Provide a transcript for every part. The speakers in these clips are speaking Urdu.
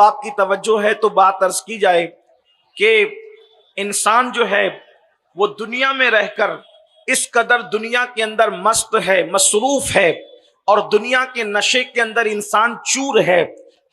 احباب کی توجہ ہے تو بات عرض کی جائے کہ انسان جو ہے وہ دنیا میں رہ کر اس قدر دنیا کے اندر مست ہے، مصروف ہے، اور دنیا کے نشے کے اندر انسان چور ہے۔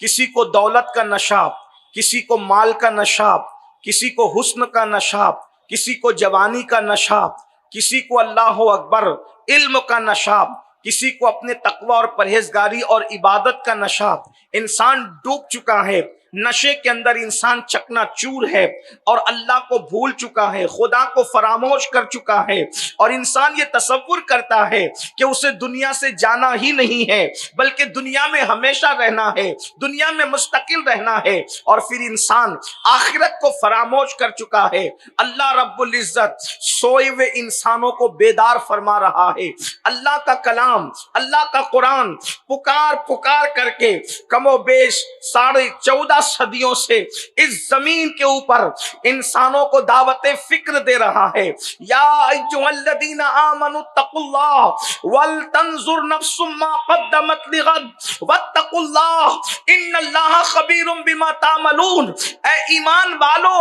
کسی کو دولت کا نشہ، کسی کو مال کا نشہ، کسی کو حسن کا نشہ، کسی کو جوانی کا نشہ، کسی کو اللہ اکبر علم کا نشہ، کسی کو اپنے تقوی اور پرہیزگاری اور عبادت کا نشہ۔ انسان ڈوب چکا ہے نشے کے اندر، انسان چکنا چور ہے اور اللہ کو بھول چکا ہے، خدا کو فراموش کر چکا ہے، اور انسان یہ تصور کرتا ہے کہ اسے دنیا سے جانا ہی نہیں ہے بلکہ دنیا میں ہمیشہ رہنا ہے، دنیا میں مستقل رہنا ہے، اور پھر انسان آخرت کو فراموش کر چکا ہے۔ اللہ رب العزت سوئے ہوئے انسانوں کو بیدار فرما رہا ہے۔ اللہ کا کلام، اللہ کا قرآن پکار پکار کر کے کم و بیش 14.5 صدیوں سے اس زمین کے اوپر انسانوں کو دعوت فکر دے رہا ہے۔ یا ایھا الذین آمنوا اتقوا اللہ ولتنظر نفس ما قدمت لغد واتقوا اللہ ان اللہ خبیر بما تعملون۔ اے ایمان والو،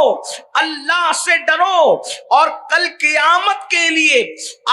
اللہ سے ڈرو اور کل قیامت کے لیے،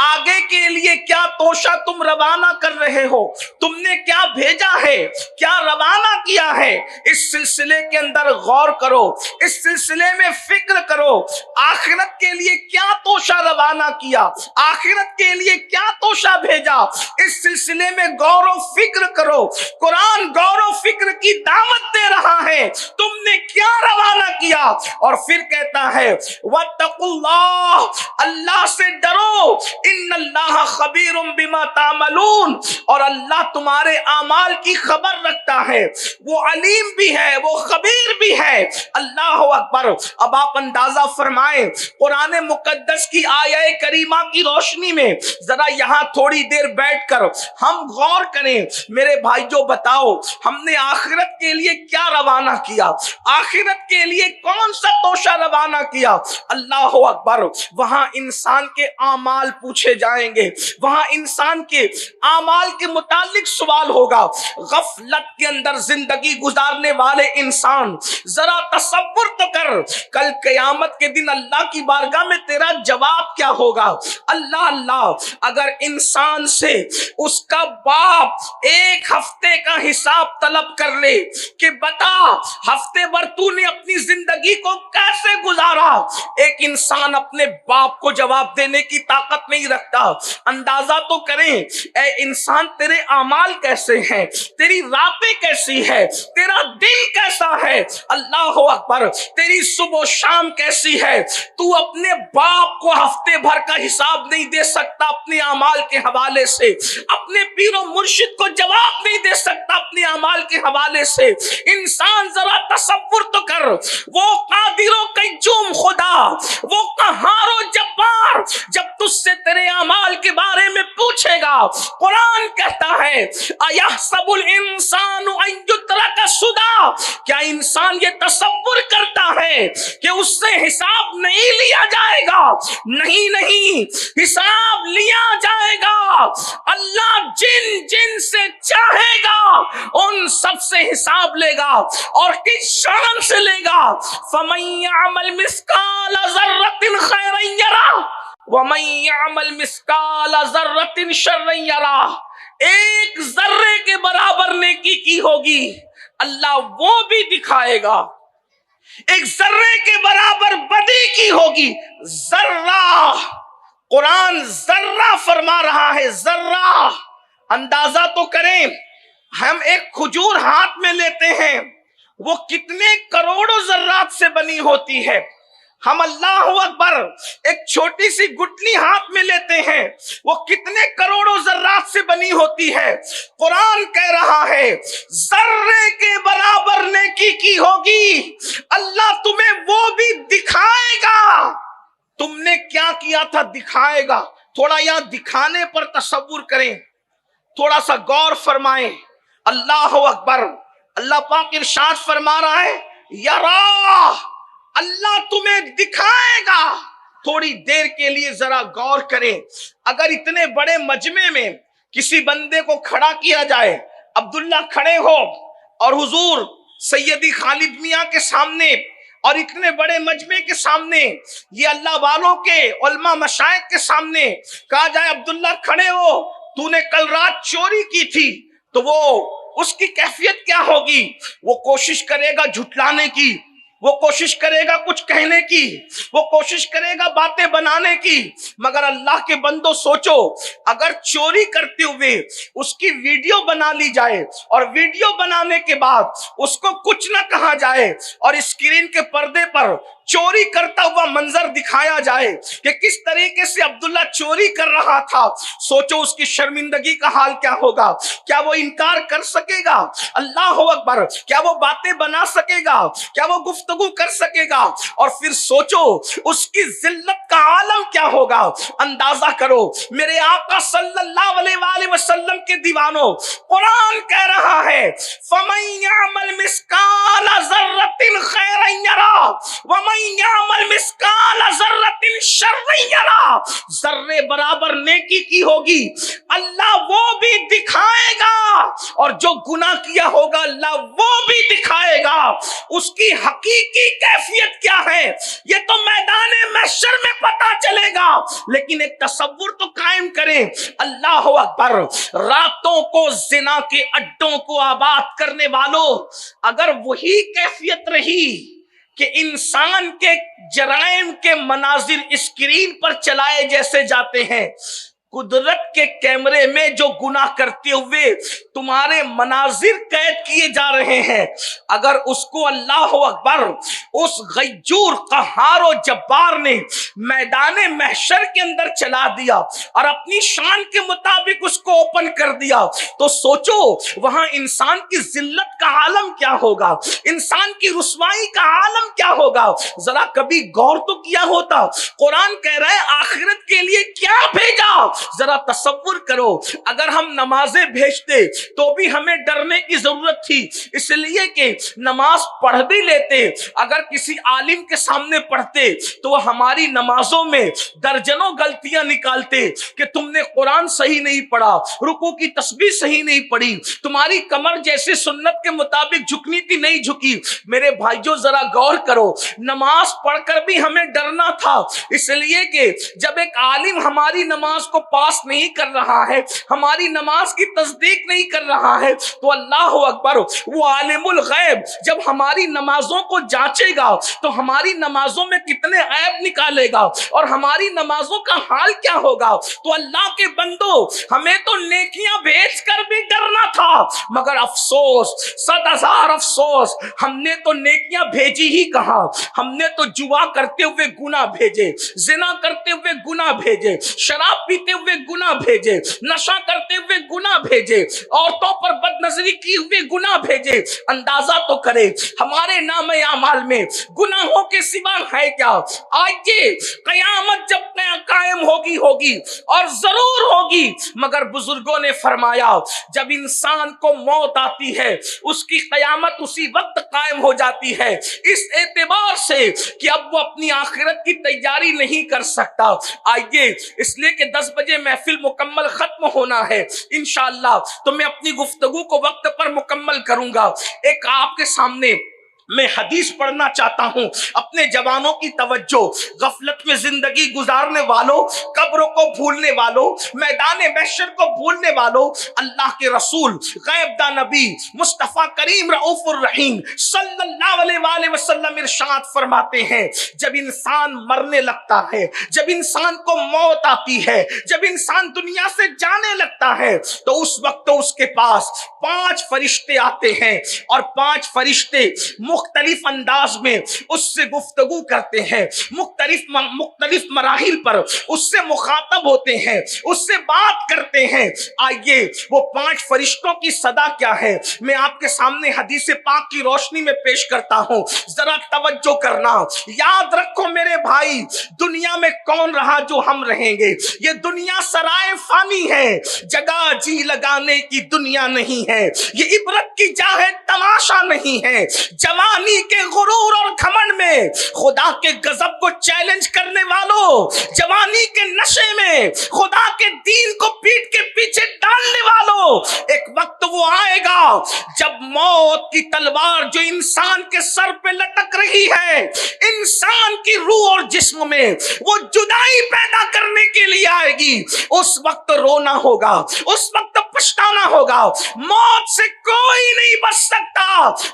آگے کے لیے کیا توشہ تم روانہ کر رہے ہو، تم نے کیا بھیجا ہے، کیا روانہ کیا ہے، اس سلسلے کے اندر غور کرو، اس سلسلے میں فکر کرو۔ آخرت کے لیے کیا توشہ روانہ کیا، آخرت کے لیے کیا توشہ بھیجا، اس سلسلے میں غور و فکر کرو۔ قرآن غور و فکر کی دعوت دے رہا ہے، تم نے کیا روانہ کیا، اور پھر کہتا ہے واتقوا اللہ، اللہ سے ڈرو، ان اللہ خبیر بما تعملون، اور اللہ تمہارے اعمال کی خبر رکھتا ہے، وہ علیم بھی ہے، وہ خبیر بھی ہے۔ اللہ اکبر۔ اب آپ اندازہ فرمائیں، قرآن مقدس کی آیہ کریمہ کی روشنی میں ذرا یہاں تھوڑی دیر بیٹھ کر ہم غور کریں۔ میرے بھائیو بتاؤ، ہم نے آخرت کے لیے کیا روانہ کیا، آخرت کے لیے کون سا توشہ روانہ کیا؟ اللہ اکبر۔ وہاں انسان کے اعمال پوچھے جائیں گے، وہاں انسان کے اعمال کے متعلق سوال ہوگا۔ غفلت کے اندر زندگی گزارنے والے انسان، ذرا تصور تو کر، کل قیامت کے دن اللہ کی بارگاہ میں تیرا جواب کیا ہوگا؟ اللہ، اگر انسان سے اس کا باپ ایک ہفتے کا حساب طلب کر لے کہ بتا ہفتے بھر تو نے اپنی زندگی کو کیسے گزارا، ایک انسان اپنے باپ کو جواب دینے کی طاقت نہیں رکھتا۔ اندازہ تو کریں، اے انسان تیرے اعمال کیسے ہیں، تیری راتیں کیسی ہے، تیرا دل کیسا ہے، اللہ اکبر، تیری صبح و شام کیسی ہے۔ تو اپنے باپ کو ہفتے بھر کا حساب نہیں دے سکتا اپنے اعمال کے حوالے سے، اپنے پیر و مرشد کو جواب نہیں دے سکتا اپنے اعمال کے حوالے سے۔ انسان ذرا تصور تو کر، وہ قادر و قیوم خدا، وہ قہار و جبار، جب تجھ سے تیرے اعمال کے بارے میں پوچھے گا، قرآن کہتا ہے اَيَحْسَبُ الْإِنسَانُ أَن يُتْرَكَ سُدًى، کیا انسان یہ تصور کرتا ہے کہ اس سے حساب نہیں لیا جائے گا؟ نہیں، حساب لیا جائے گا۔ اللہ جن سے چاہے گا ان سب سے حساب لے گا، اور کس شان سے لے گا؟ فَمَن يَعْمَلْ مِثْقَالَ ذَرَّةٍ خَيْرًا يَرَهُ وَمَن يَعْمَلْ مِثْقَالَ ذَرَّةٍ شَرًّا يَرَهُ۔ ایک ذرے کے برابر نیکی کی ہوگی، اللہ وہ بھی دکھائے گا۔ ایک ذرے کے برابر بدی کی ہوگی، ذرہ، قرآن ذرہ فرما رہا ہے، ذرہ۔ اندازہ تو کریں، ہم ایک کھجور ہاتھ میں لیتے ہیں، وہ کتنے کروڑوں ذرات سے بنی ہوتی ہے۔ ہم اللہ اکبر ایک چھوٹی سی گٹلی ہاتھ میں لیتے ہیں، وہ کتنے کروڑوں ذرات سے بنی ہوتی ہے۔ قرآن کہہ رہا ہے ذرے کے برابر نیکی کی ہوگی، اللہ تمہیں وہ بھی دکھائے گا۔ تم نے کیا کیا تھا دکھائے گا۔ تھوڑا یہاں دکھانے پر تصور کریں، تھوڑا سا غور فرمائیں۔ اللہ اکبر۔ اللہ پاک ارشاد فرما رہا ہے یرا، اللہ تمہیں دکھائے گا۔ تھوڑی دیر کے لیے ذرا غور کریں، اگر اتنے بڑے مجمع میں کسی بندے کو کھڑا کیا جائے، عبداللہ کھڑے ہو اور حضور سیدی خالد میاں کے سامنے اور اتنے بڑے مجمع کے سامنے، یہ اللہ والوں کے علماء مشائخ کے سامنے کہا جائے عبداللہ کھڑے ہو، تو نے کل رات چوری کی تھی، تو وہ اس کی کیفیت کیا ہوگی؟ وہ کوشش کرے گا جھٹلانے کی، وہ کوشش کرے گا کچھ کہنے کی، وہ کوشش کرے گا باتیں بنانے کی، مگر اللہ کے بندو سوچو، اگر چوری کرتے ہوئے اس کی ویڈیو بنا لی جائے اور ویڈیو بنانے کے بعد اس کو کچھ نہ کہا جائے اور اسکرین کے پردے پر چوری کرتا ہوا منظر دکھایا جائے کہ کس طریقے سے عبداللہ چوری کر رہا تھا، سوچو اس کی شرمندگی کا حال کیا ہوگا؟ کیا وہ انکار کر سکے گا؟ اللہ اکبر! کیا وہ باتیں بنا سکے گا؟ کیا وہ گفتگو کر سکے گا؟ اور پھر سوچو اس کی ذلت کا عالم کیا ہوگا؟ اندازہ کرو میرے آقا صلی اللہ علیہ وآلہ وسلم کے دیوانوں، قرآن کہہ رہا ہے فَمَن يَعْمَلْ مِثْقَالَ ذَرَّةٍ خَيْرًا يَرَهُ وَمَن يَعْمَلْ مِثْقَالَ ذَرَّةٍ شَرًّا يَرَهُ، ذرے برابر نیکی کی ہوگی اللہ وہ بھی دکھائے گا، اور جو گناہ کیا ہوگا اللہ وہ بھی دکھائے گا۔ اس کی حقیقی کیفیت کیا ہے یہ تو میدان محشر میں پتا چلے گا، لیکن ایک تصور تو قائم کریں۔ اللہ اکبر! راتوں کو زنا کے اڈوں کو آباد کرنے والوں، اگر وہی کیفیت رہی کہ انسان کے جرائم کے مناظر اسکرین پر چلائے جیسے جاتے ہیں، قدرت کے کیمرے میں جو گناہ کرتے ہوئے تمہارے مناظر قید کیے جا رہے ہیں، اگر اس کو اللہ اکبر اس غیور قہار و جبار نے میدان محشر کے اندر چلا دیا اور اپنی شان کے مطابق اس کو اوپن کر دیا، تو سوچو وہاں انسان کی ذلت کا عالم کیا ہوگا، انسان کی رسوائی کا عالم کیا ہوگا؟ ذرا کبھی غور تو کیا ہوتا؟ قرآن کہہ رہا ہے آخرت کے لیے کیا بھیجا؟ ذرا تصور کرو، اگر ہم نمازیں بھیجتے تو بھی ہمیں ڈرنے کی ضرورت تھی، اس لیے کہ نماز پڑھ بھی لیتے، اگر کسی عالم کے سامنے پڑھتے تو وہ ہماری نمازوں میں درجنوں غلطیاں نکالتے کہ تم نے قرآن صحیح نہیں پڑھا، رکوع کی تسبیح صحیح نہیں پڑھی، تمہاری کمر جیسے سنت کے مطابق جھکنی تھی نہیں جھکی۔ میرے بھائیو ذرا غور کرو، نماز پڑھ کر بھی ہمیں ڈرنا تھا، اس لیے کہ جب ایک عالم ہماری نماز کو پاس نہیں کر رہا ہے، ہماری نماز کی تصدیق نہیں کر رہا ہے، تو اللہ اکبر وہ عالم الغیب جب ہماری نمازوں کو جانچے گا تو ہماری نمازوں میں کتنے عیب نکالے گا اور ہماری نمازوں کا حال کیا ہوگا۔ تو اللہ کے بندو ہمیں تو نیکیاں بھیج کر بھی ڈرنا تھا، مگر افسوس، 100,000 افسوس، ہم نے تو نیکیاں بھیجی ہی کہاں، ہم نے تو جوا کرتے ہوئے گناہ بھیجے، زنا کرتے ہوئے گناہ بھیجے، شراب پیتے ہوئے گناہ بھیجے، نشہ کرتے ہوئے گناہ بھیجے، عورتوں پر بد نظری کی ہوئے گناہ بھیجے۔ اندازہ تو کرے ہمارے نام اعمال میں گناہوں کے سوا ہے کیا؟ آج یہ قیامت جب قائم ہوگی اور ضرور ہوگی، مگر بزرگوں نے فرمایا جب انسان کو موت آتی ہے اس کی قیامت اسی وقت قائم ہو جاتی ہے، اس اعتبار سے کہ اب وہ اپنی آخرت کی تیاری نہیں کر سکتا۔ آئیے اس لیے کہ 10 بجے محفل مکمل ختم ہونا ہے انشاءاللہ، تو میں اپنی گفتگو کو وقت پر مکمل کروں گا۔ ایک آپ کے سامنے میں حدیث پڑھنا چاہتا ہوں، اپنے جوانوں کی توجہ، غفلت میں زندگی گزارنے والوں، قبروں کو بھولنے والوں، میدان محشر کو بھولنے والوں، اللہ کے رسول غیب دا نبی مصطفیٰ کریم رؤوف الرحیم صلی اللہ علیہ وآلہ وسلم ارشاد فرماتے ہیں جب انسان مرنے لگتا ہے، جب انسان کو موت آتی ہے، جب انسان دنیا سے جانے لگتا ہے تو اس وقت اس کے پاس 5 فرشتے آتے ہیں اور 5 فرشتے مختلف انداز میں اس سے گفتگو کرتے ہیں، مختلف مراحل پر اس سے مخاطب ہوتے ہیں، اس سے بات کرتے ہیں۔ آئیے وہ 5 فرشتوں کی صدا کیا ہے میں آپ کے سامنے حدیث پاک کی روشنی میں پیش کرتا ہوں، ذرا توجہ کرنا۔ یاد رکھو میرے بھائی، دنیا میں کون رہا جو ہم رہیں گے؟ یہ دنیا سرائے فانی ہے، جگہ جی لگانے کی دنیا نہیں ہے، یہ عبرت کی جا ہے تماشا نہیں ہے۔ جوان جوانی کے غرور اور گھمنڈ میں، خدا کے غضب کو چیلنج کرنے والوں، جوانی کے نشے میں خدا کے دین کو پیٹ کے پیچھے ڈالنے والوں، ایک وقت وہ آئے گا جب موت کی تلوار جو انسان کے سر پہ لٹک رہی ہے، انسان کی روح اور جسم میں وہ جدائی پیدا کرنے کے لیے آئے گی۔ اس وقت رونا ہوگا، اس وقت پچھتانا ہوگا، موت سے کوئی نہیں بچ سکتا۔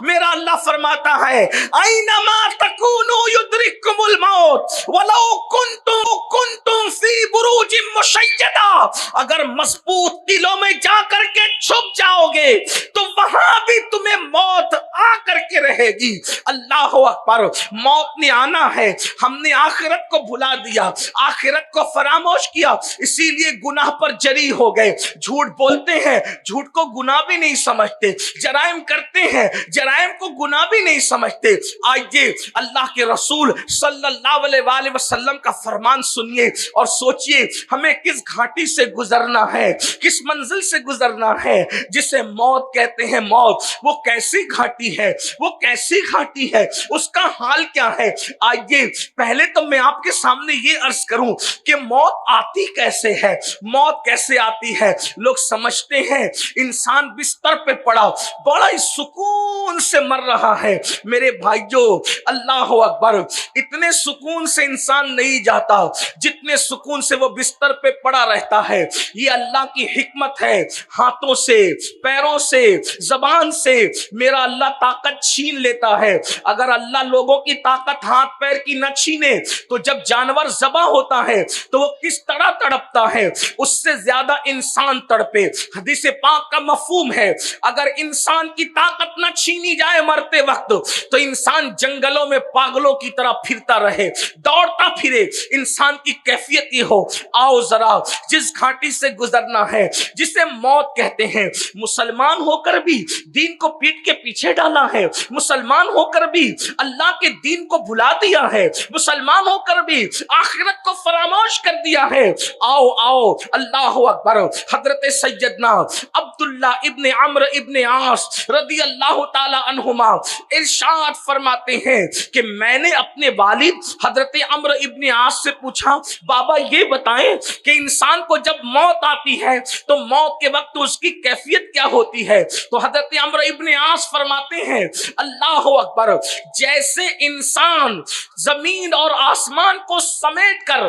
میرا اللہ فرماتا ہے اینما تکونوا یدرککم الموت ولو کنتم فی بروج مشیدہ، اگر مضبوط قلعوں میں جا کر کے چھپ جاؤ گے تو وہاں بھی تمہیں موت آ کر کے رہے گی۔ اللہ اکبر، موت نے آنا ہے، ہم نے آخرت کو بھلا دیا، آخرت کو فراموش کیا، اسی لیے گناہ پر جری ہو گئے، جھوٹ بولتے ہیں، جھوٹ کو گناہ بھی نہیں سمجھتے، جرائم کرتے ہیں، جرائم کو گناہ بھی نہیں سمجھتے۔ آئیے اللہ کے رسول صلی اللہ علیہ وآلہ وسلم کا فرمان سنیے اور سوچئے ہمیں کس گھاٹی سے گزرنا ہے، کس منزل سے گزرنا ہے جسے موت کہتے ہیں۔ موت وہ کیسی گھاٹی ہے، وہ کیسی گھاٹی ہے، اس کا حال کیا ہے؟ آئیے پہلے تو میں آپ کے سامنے یہ عرض کروں کہ موت آتی کیسے ہے، موت کیسے آتی ہے۔ لوگ سمجھتے ہیں انسان بستر پہ پڑا بڑا ہی سکون سے مر رہا ہے۔ میرے بھائیوں، اللہ اکبر، اتنے سکون سے انسان نہیں جاتا جتنے سکون سے وہ بستر پہ پڑا رہتا ہے۔ یہ اللہ کی حکمت ہے، ہاتھوں سے، پیروں سے، زبان سے میرا اللہ طاقت چھین لیتا ہے۔ اگر اللہ لوگوں کی طاقت ہاتھ پیر کی نہ چھینے تو جب جانور ذبح ہوتا ہے تو وہ کس طرح تڑپتا ہے، اس سے زیادہ انسان تڑپے۔ حدیث پاک کا مفہوم ہے اگر انسان کی طاقت نہ چھینی جائے مرتے وقت تو انسان جنگلوں میں پاگلوں کی طرح پھرتا رہے، دوڑتا پھرے۔ انسان کی کیفیت یہ ہو، آؤ ذرا جس گھاٹی سے گزرنا ہے جسے موت کہتے ہیں، مسلمان ہو کر بھی دین کو پیٹ کے پیچھے ڈالا ہے، مسلمان ہو کر بھی اللہ کے دین کو بھلا دیا ہے، مسلمان ہو کر بھی آخرت کو فراموش کر دیا ہے۔ آؤ آؤ، اللہ اکبر۔ حضرت سیدنا عبداللہ ابن عمرو ابن عاص رضی اللہ تعالی عنہما ارشاد فرماتے ہیں کہ میں نے اپنے والد حضرت عمرو ابن عاص سے پوچھا، بابا یہ بتائیں کہ انسان کو جب موت آتی ہے تو موت کے وقت اس کی کیفیت کیا ہوتی ہے؟ تو حضرت عمرو ابن عاص فرماتے ہیں اللہ اکبر، جیسے انسان زمین اور آسمان کو سمیٹ کر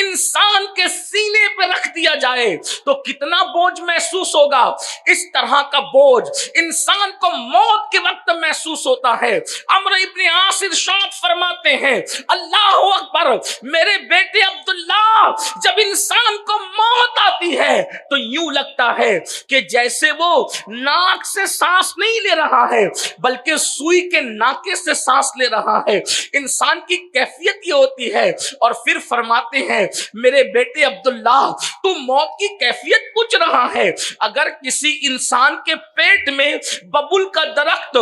انسان کے سینے پہ رکھ دیا جائے تو کتنا بوجھ محسوس ہوگا، اس طرح کا بوجھ انسان کو موت کے وقت محسوس ہوتا ہے۔ عمرو ابن عاص ارشاد فرماتے ہیں اللہ اکبر، میرے بیٹے عبداللہ، جب انسان کو موت آتی ہے تو یوں لگتا ہے کہ جیسے وہ ناک سے سانس نہیں لے رہا ہے بلکہ سوئی کے ناکے سے سانس لے رہا ہے۔ انسان کی کیفیت یہ ہوتی ہے۔ اور پھر فرماتے ہیں میرے بیٹے عبداللہ، تو موت کی کیفیت پوچھ رہا ہے، اگر کسی انسان کے پیٹ میں ببول کا درخت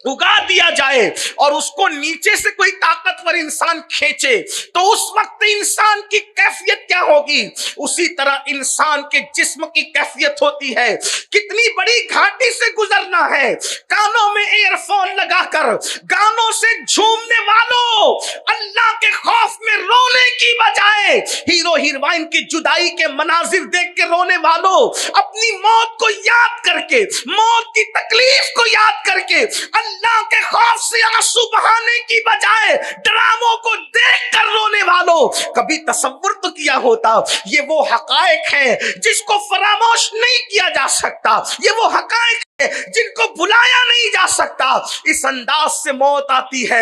اگا دیا جائے اور اس کو نیچے سے کوئی طاقتور انسان کھینچے تو اس وقت انسان کی کیفیت کیا ہوگی؟ اسی طرح انسان کے جسم کی کیفیت ہوتی ہے۔ کتنی بڑی گھاٹی سے گزرنا ہے، کانوں میں ایئر فون لگا کر گانوں سے جھومنے والوں، اللہ کے خوف میں رونے کی بجائے ہیرو ہیروئن کی جدائی کے مناظر دیکھ کے رونے والوں، اپنی موت کو یاد کر کے، موت کی تکلیف کو یاد کر کے اللہ کے خوف سے آنسو بہانے کی بجائے ڈراموں کو دیکھ کر رونے والوں، کبھی تصور تو کیا ہوتا یہ وہ حقائق ہیں جس کو فراموش نہیں کیا جا سکتا، یہ وہ حقائق ہیں جن کو بھلایا نہیں جا سکتا۔ اس انداز سے موت آتی ہے۔